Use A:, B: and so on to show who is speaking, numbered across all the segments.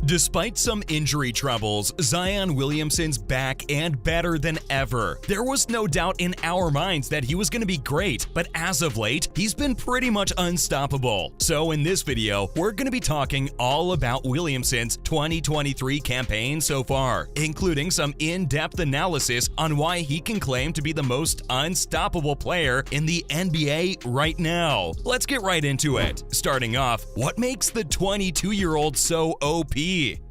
A: Despite some injury troubles, Zion Williamson's back and better than ever. There was no doubt in our minds that he was going to be great, but as of late, he's been pretty much unstoppable. So in this video, we're going to be talking all about Williamson's 2023 campaign so far, including some in-depth analysis on why he can claim to be the most unstoppable player in the NBA right now. Let's get right into it. Starting off, what makes the 22-year-old so OP?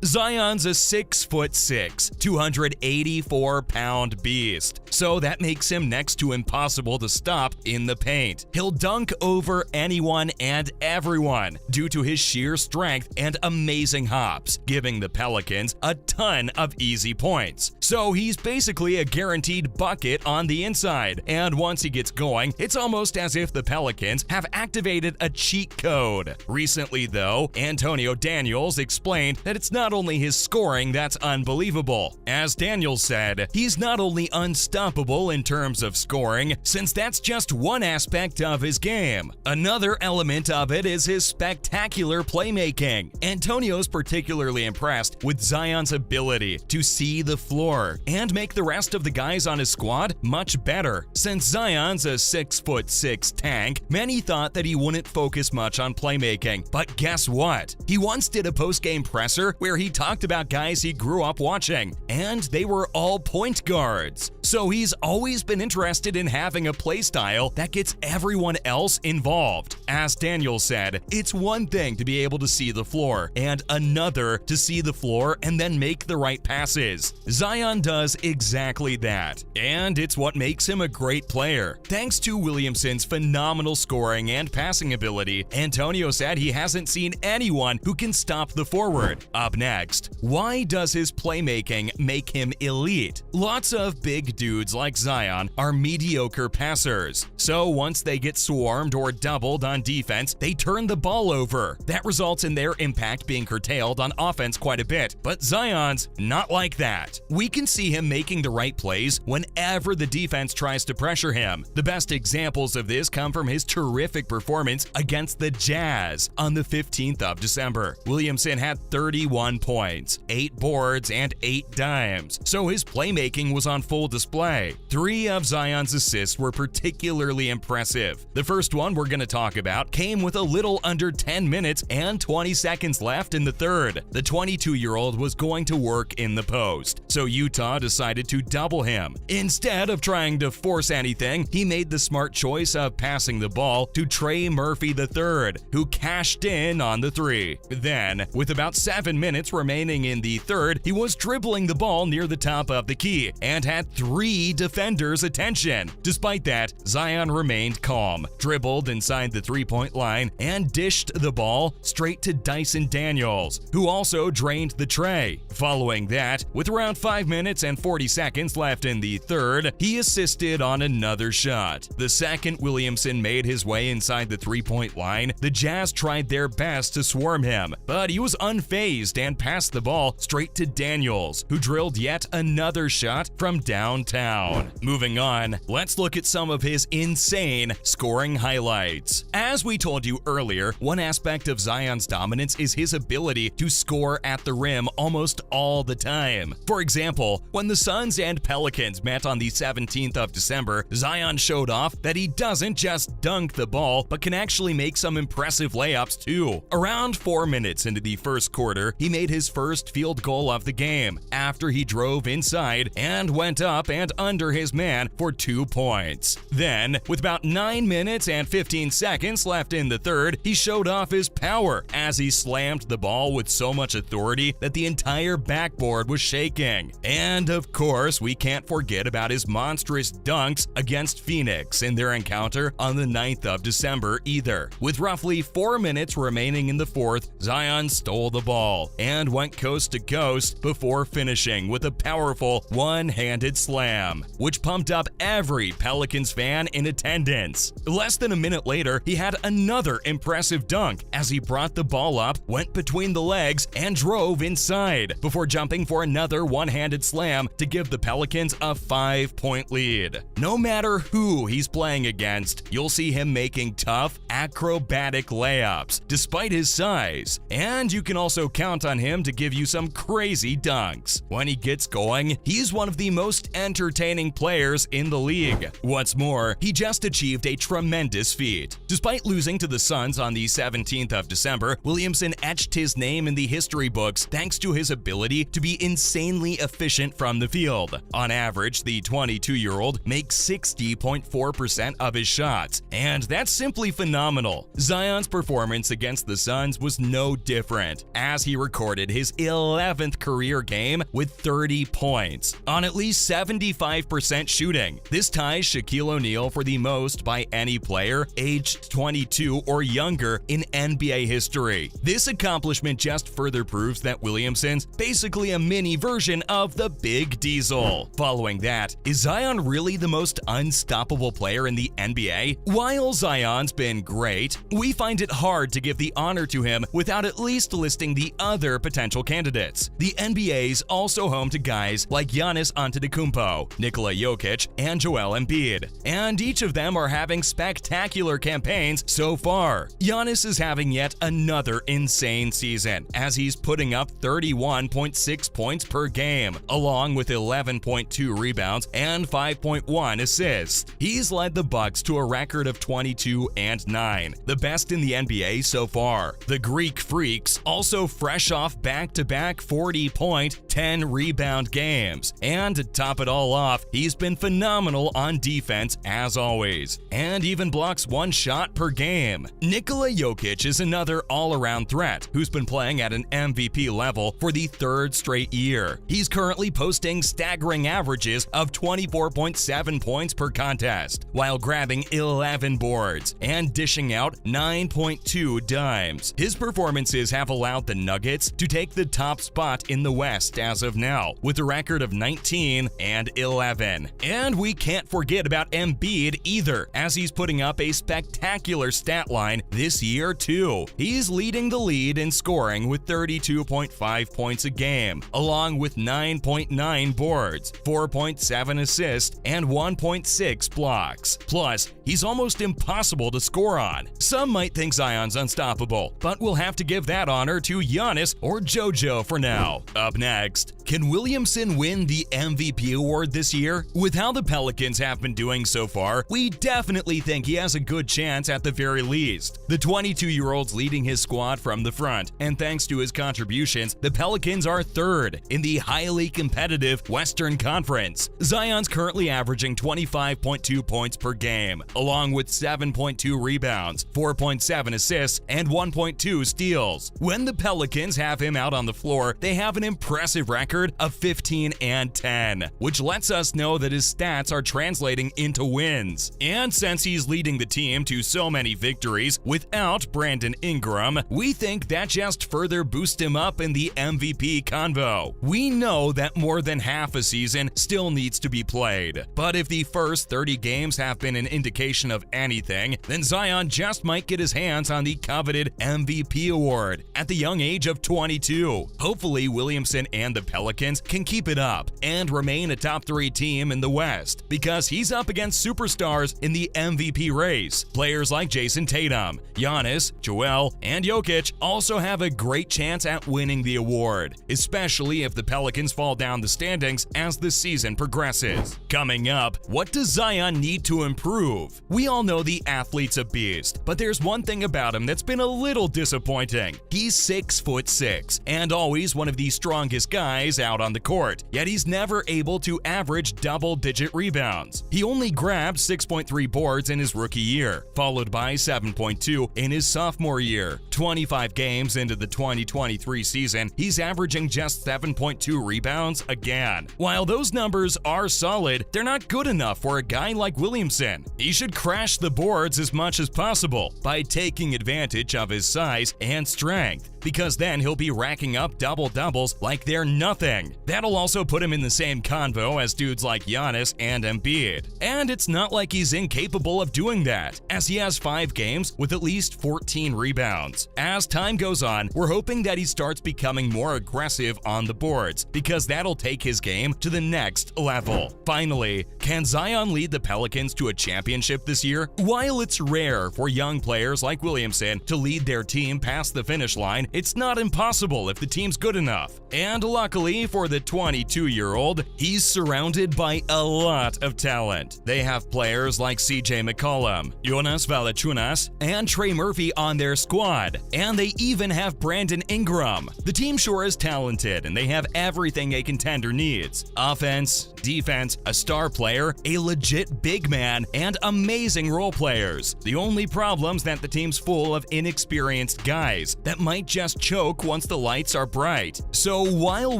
A: Zion's a 6'6", 284-pound beast, so that makes him next to impossible to stop in the paint. He'll dunk over anyone and everyone due to his sheer strength and amazing hops, giving the Pelicans a ton of easy points. So he's basically a guaranteed bucket on the inside, and once he gets going, it's almost as if the Pelicans have activated a cheat code. Recently though, Antonio Daniels explained that it's not only his scoring that's unbelievable. As Daniels said, he's not only unstoppable in terms of scoring, since that's just one aspect of his game. Another element of it is his spectacular playmaking. Antonio's particularly impressed with Zion's ability to see the floor and make the rest of the guys on his squad much better. Since Zion's a 6'6" tank, many thought that he wouldn't focus much on playmaking, but guess what? He once did a post-game presser where he talked about guys he grew up watching, and they were all point guards. So he's always been interested in having a play style that gets everyone else involved. As Daniel said, it's one thing to be able to see the floor, and another to see the floor and then make the right passes. Zion does exactly that, and it's what makes him a great player. Thanks to Williamson's phenomenal scoring and passing ability, Antonio said he hasn't seen anyone who can stop the forward. Up next, why does his playmaking make him elite? Lots of big dudes like Zion are mediocre passers, so once they get swarmed or doubled on defense, they turn the ball over. That results in their impact being curtailed on offense quite a bit, but Zion's not like that. We can see him making the right plays whenever the defense tries to pressure him. The best examples of this come from his terrific performance against the Jazz on the 15th of December. Williamson had 31 points, 8 boards, and 8 dimes, so his playmaking was on full display. 3 of Zion's assists were particularly impressive. The first one we're going to talk about came with a little under 10 minutes and 20 seconds left in the third. The 22-year-old was going to work in the post, so Utah decided to double him. Instead of trying to force anything, he made the smart choice of passing the ball to Trey Murphy III, who cashed in on the 3. Then, with about 7 minutes remaining in the third, he was dribbling the ball near the top of the key and had 3 defenders' attention. Despite that, Zion remained calm, dribbled inside the three-point line, and dished the ball straight to Dyson Daniels, who also drained the tray. Following that, with around 5 minutes and 40 seconds left in the third, he assisted on another shot. The second Williamson made his way inside the three-point line, the Jazz tried their best to swarm him, but he was unfazed and passed the ball straight to Daniels, who drilled yet another shot from downtown. Moving on, let's look at some of his insane scoring highlights. As we told you earlier, one aspect of Zion's dominance is his ability to score at the rim almost all the time. For example, when the Suns and Pelicans met on the 17th of December, Zion showed off that he doesn't just dunk the ball, but can actually make some impressive layups too. Around 4 minutes into the first quarter, he made his first field goal of the game after he drove inside and went up and under his man for 2 points. Then, with about 9 minutes and 15 seconds left in the third, he showed off his power as he slammed the ball with so much authority that the entire backboard was shaking. And of course, we can't forget about his monstrous dunks against Phoenix in their encounter on the 9th of December either. With roughly 4 minutes remaining in the fourth, Zion stole the ball and went coast to coast before finishing with a powerful one-handed slam, which pumped up every Pelicans fan in attendance. Less than a minute later, he had another impressive dunk as he brought the ball up, went between the legs, and drove inside before jumping for another one-handed slam to give the Pelicans a 5-point lead. No matter who he's playing against, you'll see him making tough, acrobatic layups despite his size. And you can also count count on him to give you some crazy dunks. When he gets going, he's one of the most entertaining players in the league. What's more, he just achieved a tremendous feat. Despite losing to the Suns on the 17th of December, Williamson etched his name in the history books thanks to his ability to be insanely efficient from the field. On average, the 22-year-old makes 60.4% of his shots, and that's simply phenomenal. Zion's performance against the Suns was no different, as he recorded his 11th career game with 30 points on at least 75% shooting. This ties Shaquille O'Neal for the most by any player aged 22 or younger in NBA history. This accomplishment just further proves that Williamson's basically a mini version of the Big Diesel. Following that, is Zion really the most unstoppable player in the NBA? While Zion's been great, we find it hard to give the honor to him without at least listing the other potential candidates. The NBA's also home to guys like Giannis Antetokounmpo, Nikola Jokic, and Joel Embiid, and each of them are having spectacular campaigns so far. Giannis is having yet another insane season, as he's putting up 31.6 points per game, along with 11.2 rebounds and 5.1 assists. He's led the Bucks to a record of 22-9, the best in the NBA so far. The Greek Freaks also fresh off back-to-back 40-point, 10-rebound games. And to top it all off, he's been phenomenal on defense as always, and even blocks one shot per game. Nikola Jokic is another all-around threat who's been playing at an MVP level for the third straight year. He's currently posting staggering averages of 24.7 points per contest, while grabbing 11 boards and dishing out 9.2 dimes. His performances have allowed the Nuggets to take the top spot in the West as of now, with a record of 19-11. And we can't forget about Embiid either, as he's putting up a spectacular stat line this year too. He's leading the lead in scoring with 32.5 points a game, along with 9.9 boards, 4.7 assists, and 1.6 blocks. Plus, he's almost impossible to score on. Some might think Zion's unstoppable, but we'll have to give that honor to Giannis or JoJo for now. Up next, can Williamson win the MVP award this year? With how the Pelicans have been doing so far, we definitely think he has a good chance at the very least. The 22-year-old's leading his squad from the front, and thanks to his contributions, the Pelicans are third in the highly competitive Western Conference. Zion's currently averaging 25.2 points per game, along with 7.2 rebounds, 4.7 assists, and 1.2 steals. When the Pelicans have him out on the floor, they have an impressive record of 15-10, which lets us know that his stats are translating into wins. And since he's leading the team to so many victories without Brandon Ingram, we think that just further boosts him up in the MVP convo. We know that more than half a season still needs to be played, but if the first 30 games have been an indication of anything, then Zion just might get his hands on the coveted MVP award at the young age of 22. Hopefully, Williamson and the Pelicans can keep it up and remain a top 3 team in the West, because he's up against superstars in the MVP race. Players like Jason Tatum, Giannis, Joel, and Jokic also have a great chance at winning the award, especially if the Pelicans fall down the standings as the season progresses. Coming up, what does Zion need to improve? We all know the athlete's a beast, but there's one thing about him that's been a little disappointing. He's 6'6" and always one of the strongest guys out on the court, yet he's never able to average double-digit rebounds. He only grabbed 6.3 boards in his rookie year, followed by 7.2 in his sophomore year. 25 games into the 2023 season, he's averaging just 7.2 rebounds again. While those numbers are solid, they're not good enough for a guy like Williamson. He should crash the boards as much as possible by taking advantage of his size and strength, because then he'll be racking up double-doubles like they're nothing. That'll also put him in the same convo as dudes like Giannis and Embiid. And it's not like he's incapable of doing that, as he has 5 games with at least 14 rebounds. As time goes on, we're hoping that he starts becoming more aggressive on the boards, because that'll take his game to the next level. Finally, can Zion lead the Pelicans to a championship this year? While it's rare for young players like Williamson to lead their team past the finish line It's not impossible if the team's good enough. And luckily for the 22-year-old, he's surrounded by a lot of talent. They have players like CJ McCollum, Jonas Valanciunas, and Trey Murphy on their squad, and they even have Brandon Ingram. The team sure is talented, and they have everything a contender needs: offense, defense, a star player, a legit big man, and amazing role players. The only problem's that the team's full of inexperienced guys that might just choke once the lights are bright. So while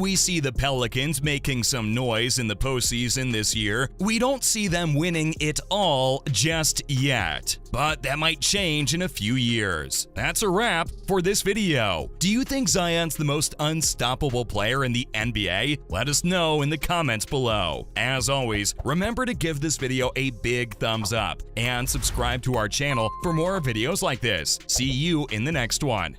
A: we see the Pelicans making some noise in the postseason this year, we don't see them winning it all just yet. But that might change in a few years. That's a wrap for this video. Do you think Zion's the most unstoppable player in the NBA? Let us know in the comments below. As always, remember to give this video a big thumbs up and subscribe to our channel for more videos like this. See you in the next one.